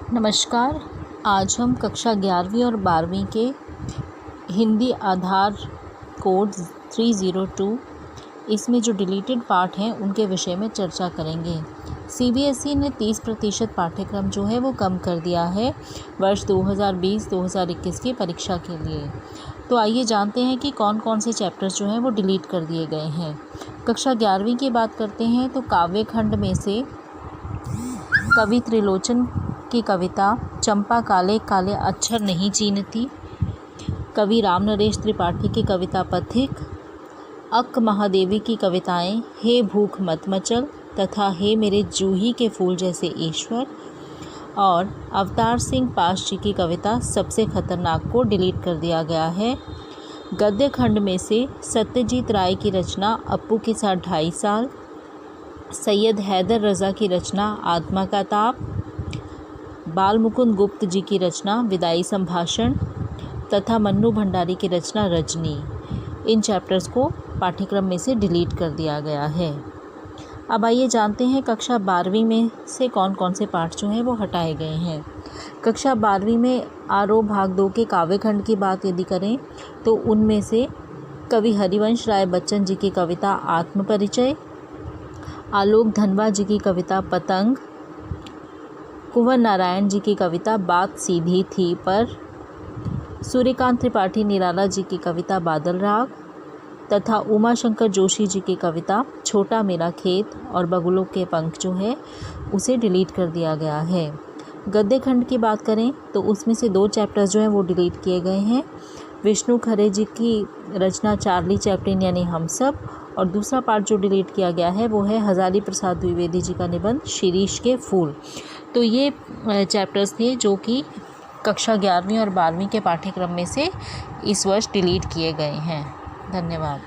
नमस्कार। आज हम कक्षा 11वीं और 12वीं के हिंदी आधार कोड 302 इसमें जो डिलीटेड पार्ट हैं उनके विषय में चर्चा करेंगे। सीबीएसई ने 30% पाठ्यक्रम जो है वो कम कर दिया है वर्ष 2020-2021 की परीक्षा के लिए। तो आइए जानते हैं कि कौन कौन से चैप्टर्स जो हैं वो डिलीट कर दिए गए हैं। कक्षा 11वीं की बात करते हैं तो काव्य खंड में से कवि त्रिलोचन की कविता चंपा काले काले अक्षर नहीं चीनती, कवि राम नरेश त्रिपाठी की कविता पथिक, अक्क महादेवी की कविताएं हे भूख मत मचल तथा हे मेरे जूही के फूल जैसे ईश्वर और अवतार सिंह पाश जी की कविता सबसे खतरनाक को डिलीट कर दिया गया है। गद्य खंड में से सत्यजीत राय की रचना अप्पू के साथ 2.5 साल, सैयद हैदर रज़ा की रचना आत्मा का ताप, बाल मुकुंद गुप्त जी की रचना विदाई संभाषण तथा मन्नू भंडारी की रचना रजनी, इन चैप्टर्स को पाठ्यक्रम में से डिलीट कर दिया गया है। अब आइए जानते हैं कक्षा 12वीं में से कौन कौन से पाठ जो हैं वो हटाए गए हैं। कक्षा 12वीं में आरोह भाग 2 के काव्य खंड की बात यदि करें तो उनमें से कवि हरिवंश राय बच्चन जी की कविता आत्म परिचय, आलोक धनवा जी की कविता पतंग, कुंवर नारायण जी की कविता बात सीधी थी पर, सूर्यकांत त्रिपाठी निराला जी की कविता बादल राग तथा उमा शंकर जोशी जी की कविता छोटा मेरा खेत और बगुलों के पंख जो है उसे डिलीट कर दिया गया है। गद्य खंड की बात करें तो उसमें से 2 चैप्टर्स जो हैं वो डिलीट किए गए हैं। विष्णु खरे जी की रचना चार्ली चैप्लिन यानी हम सब, और दूसरा पार्ट जो डिलीट किया गया है वो है हजारी प्रसाद द्विवेदी जी का निबंध शिरीष के फूल। तो ये चैप्टर्स थे जो कि कक्षा 11वीं और 12वीं के पाठ्यक्रम में से इस वर्ष डिलीट किए गए हैं। धन्यवाद।